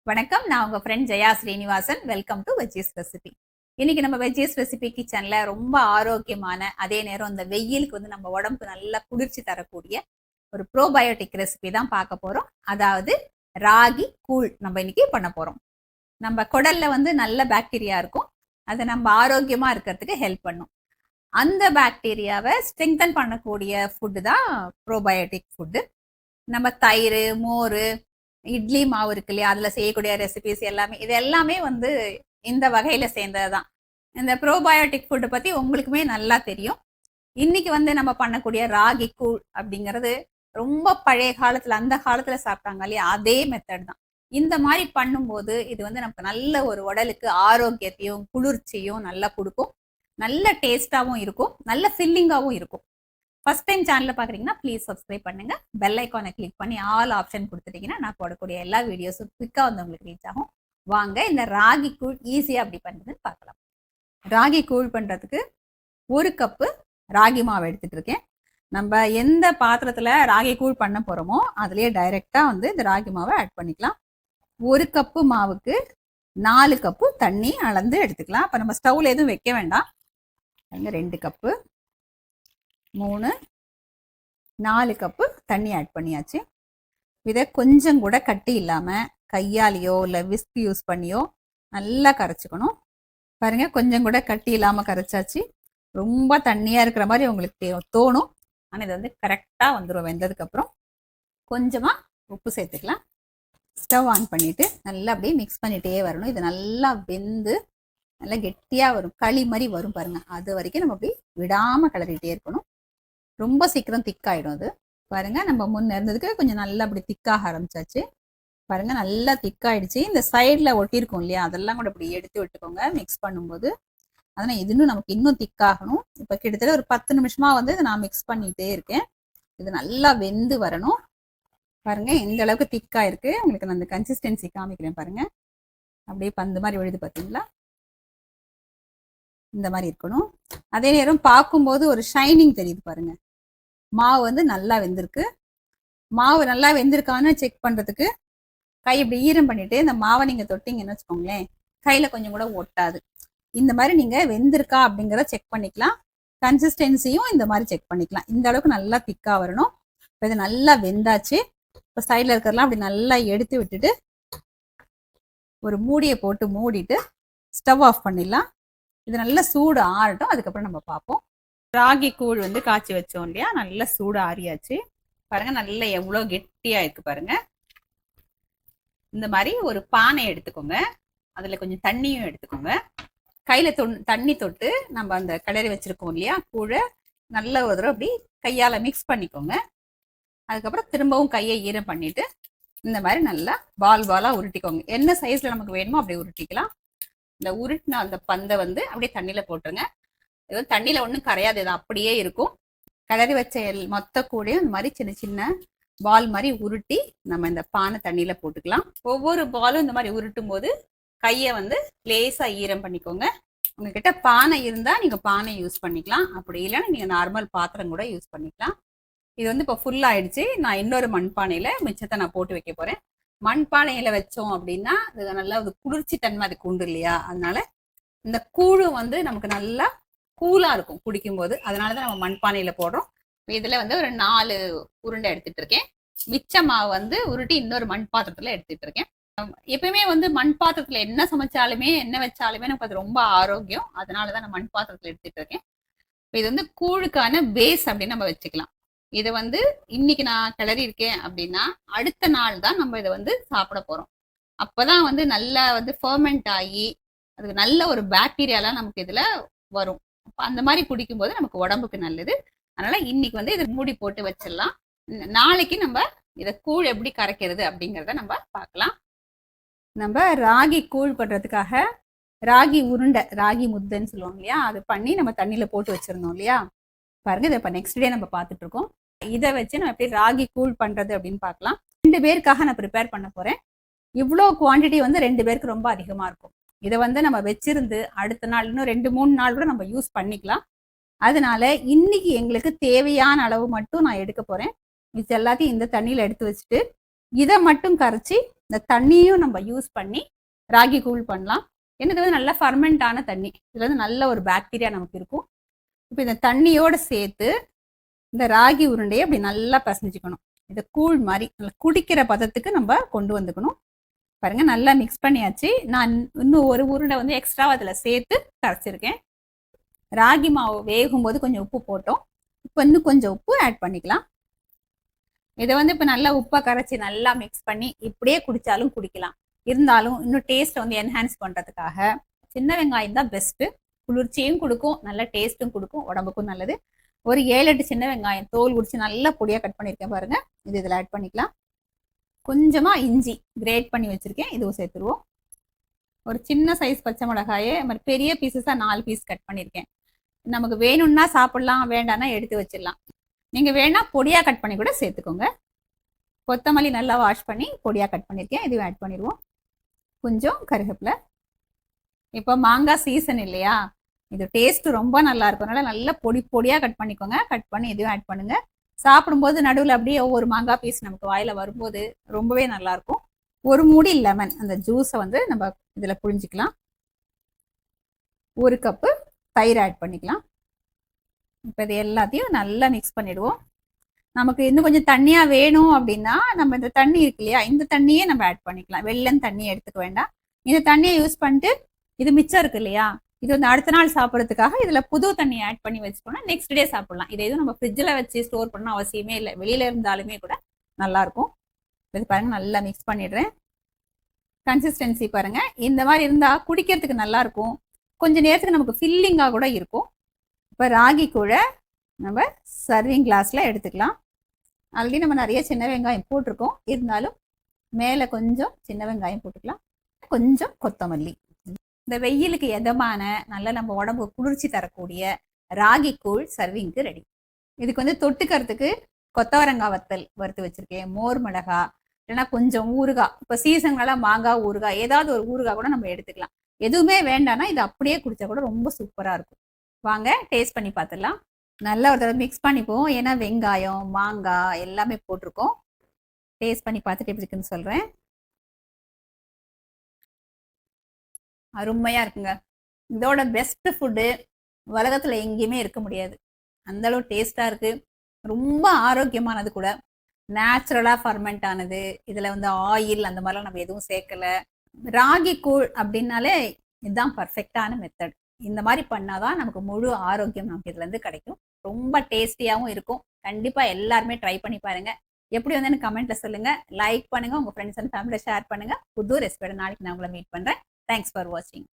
வணக்கம். நான் உங்க friend Jaya Srinivasan. Welcome to veggies recipe. இன்னைக்கு நம்ம வெஜ்ஜீஸ் ரெசிபி கிச்சன்ல ரொம்ப ஆரோக்கியமான, அதே நேரம் இந்த வெயிலுக்கு வந்து நம்ம உடம்புக்கு நல்லா குளிர்ச்சி தரக்கூடிய ஒரு ப்ரோபயோட்டிக் ரெசிபி தான் பார்க்க போறோம். அதாவது ராகி கூழ் நம்ம இன்னைக்கு பண்ண போறோம். நம்ம குடல்ல வந்து நல்ல பாக்டீரியா இருக்கும். அதை நம்ம ஆரோக்கியமா இருக்கிறதுக்கு ஹெல்ப் பண்ணும். அந்த பாக்டீரியாவை ஸ்ட்ரெங்தன் பண்ணக்கூடிய ஃபுட்டு தான் ப்ரோபயோட்டிக் ஃபுட்டு. நம்ம தயிர், மோர், இட்லி மாவு இருக்கு இல்லையா, அதுல செய்யக்கூடிய ரெசிபிஸ் எல்லாமே இது எல்லாமே வந்து இந்த வகையில சேர்ந்ததுதான். இந்த ப்ரோபயோட்டிக் ஃபுட் பத்தி உங்களுக்குமே நல்லா தெரியும். இன்னைக்கு வந்து நம்ம பண்ணக்கூடிய ராகி கூழ் அப்படிங்கிறது ரொம்ப பழைய காலத்துல, அந்த காலத்துல சாப்பிட்டாங்க இல்லையா, அதே மெத்தட் தான். இந்த மாதிரி பண்ணும்போது இது வந்து நமக்கு நல்ல ஒரு உடலுக்கு ஆரோக்கியத்தையும் குளிர்ச்சியும் நல்லா கொடுக்கும். நல்ல டேஸ்டாவும் இருக்கும், நல்ல ஃபில்லிங்காவும் இருக்கும். ஃபர்ஸ்ட் டைம் சேனலை பார்க்குறீங்கன்னா ப்ளீஸ் சப்ஸ்கிரைப் பண்ணுங்க. பெல் ஐக்கானை கிளிக் பண்ணி ஆல் ஆப்ஷன் கொடுத்துட்டீங்கன்னா நான் போடக்கூடிய எல்லா வீடியோஸும் குயிக்காக வந்து உங்களுக்கு ரீச் ஆகும். வாங்க இந்த ராகி கூழ் ஈஸியாக அப்படி பண்ணுறதுன்னு பார்க்கலாம். ராகி கூழ் பண்ணுறதுக்கு 1 கப்பு ராகி மாவு எடுத்துட்டு இருக்கேன். நம்ம எந்த பாத்திரத்தில் ராகி கூழ் பண்ண போகிறோமோ அதுலேயே டைரெக்டாக வந்து இந்த ராகி மாவை ஆட் பண்ணிக்கலாம். 1 கப்பு மாவுக்கு 4 கப்பு தண்ணி அளந்து எடுத்துக்கலாம். அப்போ நம்ம ஸ்டவ்ல எதுவும் வைக்க வேண்டாம். 2 கப்பு, 3, 4 கப்பு தண்ணி ஆட் பண்ணியாச்சு. இதை கொஞ்சம் கூட கட்டி இல்லாமல் கையாலேயோ இல்லை விஸ்க் யூஸ் பண்ணியோ நல்லா கரைச்சிக்கணும். பாருங்க, கொஞ்சம் கூட கட்டி இல்லாமல் கரைச்சாச்சு. ரொம்ப தண்ணியாக இருக்கிற மாதிரி உங்களுக்கு தோணும், ஆனால் இது வந்து கரெக்டாக வந்துடும். வெந்ததுக்கப்புறம் கொஞ்சமாக உப்பு சேர்த்துக்கலாம். ஸ்டவ் ஆன் பண்ணிவிட்டு நல்லா அப்படியே மிக்ஸ் பண்ணிகிட்டே வரணும். இது நல்லா வெந்து நல்லா கெட்டியாக வரும், களி மாதிரி வரும் பாருங்கள். அது வரைக்கும் நம்ம அப்படி விடாமல் கிளறிட்டே இருக்கணும். ரொம்ப சீக்கிரம் திக்காயிடும் அது. பாருங்க, நம்ம முன்ன இருந்ததுக்கு கொஞ்சம் நல்லா அப்படி திக்காக ஆரம்பிச்சாச்சு. பாருங்க, நல்லா திக்காயிடுச்சு. இந்த சைடில் ஒட்டியிருக்கோம் இல்லையா, அதெல்லாம் கூட அப்படி எடுத்து விட்டுக்கோங்க மிக்ஸ் பண்ணும்போது. அதனால் இது நமக்கு இன்னும் திக்காகணும். இப்போ கிட்டத்தட்ட ஒரு 10 நிமிஷமா வந்து இதை நான் மிக்ஸ் பண்ணிகிட்டே இருக்கேன். இது நல்லா வெந்து வரணும். பாருங்க, எந்த அளவுக்கு திக்கா இருக்கு. உங்களுக்கு நான் அந்த கன்சிஸ்டன்சி காமிக்கிறேன் பாருங்க. அப்படியே பந்து மாதிரி விழுது பார்த்தீங்களா, இந்த மாதிரி இருக்கணும். அதே நேரம் பார்க்கும்போது ஒரு ஷைனிங் தெரியுது பாருங்க. மாவு வந்து நல்லா வெந்திருக்கு. மாவு நல்லா வெந்திருக்கான்னு செக் பண்ணுறதுக்கு கை இப்படி ஈரம் பண்ணிட்டு இந்த மாவை நீங்கள் தொட்டிங்கன்னு வச்சுக்கோங்களேன், கையில் கொஞ்சம் கூட ஒட்டாது. இந்த மாதிரி நீங்கள் வெந்திருக்கா அப்படிங்கிறத செக் பண்ணிக்கலாம். கன்சிஸ்டன்சியும் இந்த மாதிரி செக் பண்ணிக்கலாம். இந்த அளவுக்கு நல்லா திக்காக வரணும். இப்போ இது நல்லா வெந்தாச்சு. இப்போ சைடில் இருக்கிறதெல்லாம் அப்படி நல்லா எடுத்து விட்டுட்டு ஒரு மூடியை போட்டு மூடிட்டு ஸ்டவ் ஆஃப் பண்ணிடலாம். இது நல்லா சூடு ஆறட்டும், அதுக்கப்புறம் நம்ம பார்ப்போம். ராகி கூழ் வந்து காய்ச்சி வச்சோம் இல்லையா, நல்லா சூடு ஆறியாச்சு. பாருங்க, நல்லா எவ்வளோ கெட்டியா இருக்கு பாருங்க. இந்த மாதிரி ஒரு பானை எடுத்துக்கோங்க, அதுல கொஞ்சம் தண்ணியும் எடுத்துக்கோங்க. கையில தண்ணி தொட்டு நம்ம அந்த கிளறி வச்சிருக்கோம் இல்லையா கூழை நல்ல ஒரு தடவை அப்படி கையால மிக்ஸ் பண்ணிக்கோங்க. அதுக்கப்புறம் திரும்பவும் கையை ஈரம் பண்ணிட்டு இந்த மாதிரி நல்லா பாலா உருட்டிக்கோங்க. என்ன சைஸ்ல நமக்கு வேணுமோ அப்படியே உருட்டிக்கலாம். இந்த உருட்டின அந்த பந்தை வந்து அப்படியே தண்ணியில போட்டுருங்க. இது தண்ணியில ஒன்றும் கரையாது, இது அப்படியே இருக்கும். கிளறி வச்ச மொத்த கூடையும் இந்த மாதிரி சின்ன சின்ன பால் மாதிரி உருட்டி நம்ம இந்த பானை தண்ணியில போட்டுக்கலாம். ஒவ்வொரு பாலும் இந்த மாதிரி உருட்டும் போது கையை வந்து லேசா ஈரம் பண்ணிக்கோங்க. உங்ககிட்ட பானை இருந்தா நீங்க பானை யூஸ் பண்ணிக்கலாம், அப்படி இல்லைன்னா நீங்க நார்மல் பாத்திரம் கூட யூஸ் பண்ணிக்கலாம். இது வந்து இப்போ ஃபுல் ஆயிடுச்சு. நான் இன்னொரு மண்பானையில மிச்சத்தை நான் போட்டு வைக்க போறேன். மண்பானையில வச்சோம் அப்படின்னா அது நல்லா ஒரு குளிர்ச்சி தன்மை அதுக்கு உண்டு இல்லையா, அதனால இந்த கூழு வந்து நமக்கு நல்லா கூலா இருக்கும் குடிக்கும்போது. அதனாலதான் நம்ம மண்பானையில போடுறோம். இதுல வந்து ஒரு 4 உருண்டை எடுத்துட்டு இருக்கேன். மிச்ச மாவு வந்து உருட்டி இன்னொரு மண் பாத்திரத்துல எடுத்துட்டு இருக்கேன். எப்பயுமே வந்து மண் பாத்திரத்துல என்ன சமைச்சாலுமே என்ன வச்சாலுமே நமக்கு அது ரொம்ப ஆரோக்கியம். அதனாலதான் நான் மண் பாத்திரத்துல எடுத்துட்டு இருக்கேன். இது வந்து கூழுக்கான பேஸ் அப்படின்னு நம்ம வச்சுக்கலாம். இதை வந்து இன்னைக்கு நான் கிளறி இருக்கேன் அப்படின்னா அடுத்த நாள் தான் நம்ம இதை வந்து சாப்பிட போறோம். அப்பதான் வந்து நல்லா வந்து ஃபர்மெண்ட் ஆகி அதுக்கு நல்ல ஒரு பாக்டீரியாலாம் நமக்கு இதுல வரும். அந்த மாதிரி குடிக்கும்போது நமக்கு உடம்புக்கு நல்லது. அதனால இன்னைக்கு வந்து இதை மூடி போட்டு வச்சிடலாம். நாளைக்கு நம்ம இதை கூழ் எப்படி கரைக்கிறது அப்படிங்கிறத நம்ம பார்க்கலாம். நம்ம ராகி கூழ் பண்றதுக்காக ராகி உருண்டை, ராகி முத்தைன்னு சொல்லுவாங்க இல்லையா, அது பண்ணி நம்ம தண்ணியில போட்டு வச்சிருந்தோம் இல்லையா. பாருங்க, இதை இப்போ நெக்ஸ்ட் டே நம்ம பார்த்துட்டு இருக்கோம். இதை வச்சு நம்ம எப்படி ராகி கூழ் பண்றது அப்படின்னு பார்க்கலாம். 2 பேருக்காக நான் ப்ரிப்பேர் பண்ண போறேன். இவ்வளோ குவான்டிட்டி வந்து 2 பேருக்கு ரொம்ப அதிகமா இருக்கும். இதை வந்து நம்ம வச்சிருந்து அடுத்த நாள் இன்னும் 2-3 நாள் கூட நம்ம யூஸ் பண்ணிக்கலாம். அதனால இன்னைக்கு எங்களுக்கு தேவையான அளவு மட்டும் நான் எடுக்க போறேன். இது எல்லாத்தையும் இந்த தண்ணியில எடுத்து வச்சுட்டு இதை மட்டும் கரைச்சி இந்த தண்ணியும் நம்ம யூஸ் பண்ணி ராகி கூழ் பண்ணலாம். எனக்கு வந்து நல்ல ஃபர்மெண்டான தண்ணி, இதுல வந்து நல்ல ஒரு பாக்டீரியா நமக்கு இருக்கும். இப்போ இந்த தண்ணியோட சேர்த்து இந்த ராகி உருண்டையை அப்படி நல்லா பசஞ்சிக்கணும். இதை கூழ் மாதிரி நல்லா குடிக்கிற பதத்துக்கு நம்ம கொண்டு வந்துக்கணும். பாருங்க நல்லா மிக்ஸ் பண்ணியாச்சு. நான் இன்னும் ஒரு உருண்டை வந்து எக்ஸ்ட்ரா அதில் சேர்த்து கரைச்சிருக்கேன். ராகி மாவு வேகும் போது கொஞ்சம் உப்பு போட்டோம். இப்போ இன்னும் கொஞ்சம் உப்பு ஆட் பண்ணிக்கலாம். இதை வந்து இப்போ நல்லா உப்பை கரைச்சி நல்லா மிக்ஸ் பண்ணி இப்படியே குடித்தாலும் குடிக்கலாம். இருந்தாலும் இன்னும் டேஸ்ட்டை வந்து என்ஹான்ஸ் பண்ணுறதுக்காக சின்ன வெங்காயம் தான் பெஸ்ட்டு. குளிர்ச்சியும் கொடுக்கும், நல்ல டேஸ்ட்டும் கொடுக்கும், உடம்புக்கும் நல்லது. ஒரு 7-8 சின்ன வெங்காயம் தோல் குடிச்சு நல்லா பொடியாக கட் பண்ணியிருக்கேன் பாருங்க. இது இதில் ஆட் பண்ணிக்கலாம். கொஞ்சமாக இஞ்சி கிரேட் பண்ணி வச்சுருக்கேன், இதுவும் சேர்த்துருவோம். ஒரு சின்ன சைஸ் பச்சை மிளகாயை மாதிரி பெரிய பீசஸாக 4 பீஸ் கட் பண்ணியிருக்கேன். நமக்கு வேணும்னா சாப்பிட்லாம், வேண்டாம்னா எடுத்து வச்சிடலாம். நீங்கள் வேணா பொடியாக கட் பண்ணி கூட சேர்த்துக்கோங்க. கொத்தமல்லி நல்லா வாஷ் பண்ணி பொடியாக கட் பண்ணியிருக்கேன், இதுவும் ஆட் பண்ணிடுவோம். கொஞ்சம் கருவேப்பிலை. இப்போ மாங்காய் சீசன் இல்லையா, இது டேஸ்ட் ரொம்ப நல்லா இருக்கும். அதனால நல்லா பொடி பொடியாக கட் பண்ணிக்கோங்க. கட் பண்ணி இதுவும் ஆட் பண்ணுங்க. சாப்பிடும்போது நடுவில் அப்படியே ஒவ்வொரு மாங்காய் பீஸ் நமக்கு வாயில வரும்போது ரொம்பவே நல்லா இருக்கும். ஒரு மூடி லெமன் அந்த ஜூஸை வந்து நம்ம இதில் புழிஞ்சிக்கலாம். 1 கப்பு தயிர் ஆட் பண்ணிக்கலாம். இப்போ இது எல்லாத்தையும் நல்லா மிக்ஸ் பண்ணிடுவோம். நமக்கு இன்னும் கொஞ்சம் தண்ணியாக வேணும் அப்படின்னா நம்ம இந்த தண்ணி இருக்கு இல்லையா, இந்த தண்ணியே நம்ம ஆட் பண்ணிக்கலாம். வெள்ளம் தண்ணியை எடுத்துக்க வேண்டாம். இந்த தண்ணியை யூஸ் பண்ணிட்டு இது மிச்சம் இருக்கு இல்லையா, இது வந்து அடுத்த நாள் சாப்பிட்றதுக்காக இதில் புது தண்ணியை ஆட் பண்ணி வச்சுக்கோன்னா நெக்ஸ்ட் டே சாப்பிடலாம். இதை எதுவும் நம்ம ஃப்ரிட்ஜில் வச்சு ஸ்டோர் பண்ண அவசியமே இல்லை, வெளியில இருந்தாலுமே கூட நல்லாயிருக்கும். இது பாருங்க நல்லா மிக்ஸ் பண்ணிடுறேன். கன்சிஸ்டன்சி பாருங்க, இந்த மாதிரி இருந்தால் குடிக்கிறதுக்கு நல்லா இருக்கும். கொஞ்ச நேரத்துக்கு நமக்கு ஃபில்லிங்காக கூட இருக்கும். இப்போ ராகி கூழை நம்ம சர்விங் கிளாஸில் எடுத்துக்கலாம். ஆல்ரெடி நம்ம நிறைய சின்ன வெங்காயம் போட்டிருக்கோம், இருந்தாலும் மேலே கொஞ்சம் சின்ன வெங்காயம் போட்டுக்கலாம். கொஞ்சம் கொத்தமல்லி. இந்த வெயிலுக்கு எதமான நல்ல நம்ம உடம்பு குளிர்ச்சி தரக்கூடிய ராகி கூழ் சர்விங்க்கு ரெடி. இதுக்கு வந்து தொட்டுக்கிறதுக்கு கொத்தவரங்காய் வத்தல் வறுத்து வச்சிருக்கேன், மோர் மிளகா, இல்லைன்னா கொஞ்சம் ஊறுகாய். இப்போ சீசன்லாம் மாங்காய் ஊறுகாய், ஏதாவது ஒரு ஊறுகாய் கூட நம்ம எடுத்துக்கலாம். எதுவுமே வேண்டாம்னா இது அப்படியே குடிச்சா கூட ரொம்ப சூப்பராக இருக்கும். வாங்க டேஸ்ட் பண்ணி பார்த்துடலாம். நல்லா ஒரு தடவை மிக்ஸ் பண்ணிப்போம், ஏன்னா வெங்காயம் மாங்காய் எல்லாமே போட்டிருக்கோம். டேஸ்ட் பண்ணி பார்த்துட்டு எப்படி இருக்குன்னு சொல்கிறேன். அருமையாக இருக்குங்க. இதோட பெஸ்ட் ஃபுட்டு உலகத்தில் எங்கேயுமே இருக்க முடியாது. அந்தளவு டேஸ்ட்டாக இருக்குது, ரொம்ப ஆரோக்கியமானது கூட, நேச்சுரலாக ஃபர்மெண்ட் ஆனது. இதில் வந்து ஆயில் அந்த மாதிரிலாம் நம்ம எதுவும் சேர்க்கலை. ராகி கூழ் அப்படின்னாலே இதுதான் பர்ஃபெக்டான மெத்தட். இந்த மாதிரி பண்ணாதான் நமக்கு முழு ஆரோக்கியம் நமக்கு இதுலேருந்து கிடைக்கும். ரொம்ப டேஸ்டியாகவும் இருக்கும். கண்டிப்பாக எல்லாருமே ட்ரை பண்ணி பாருங்க. எப்படி வந்து எனக்கு கமெண்ட்ல சொல்லுங்க, லைக் பண்ணுங்க, உங்க ஃப்ரெண்ட்ஸ் அண்ட் ஃபேமிலியில் ஷேர் பண்ணுங்க. புது ரெசிபியோட நாளைக்கு நான் உங்களை மீட் பண்றேன். தேங்க்ஸ் ஃபார் வாட்சிங்.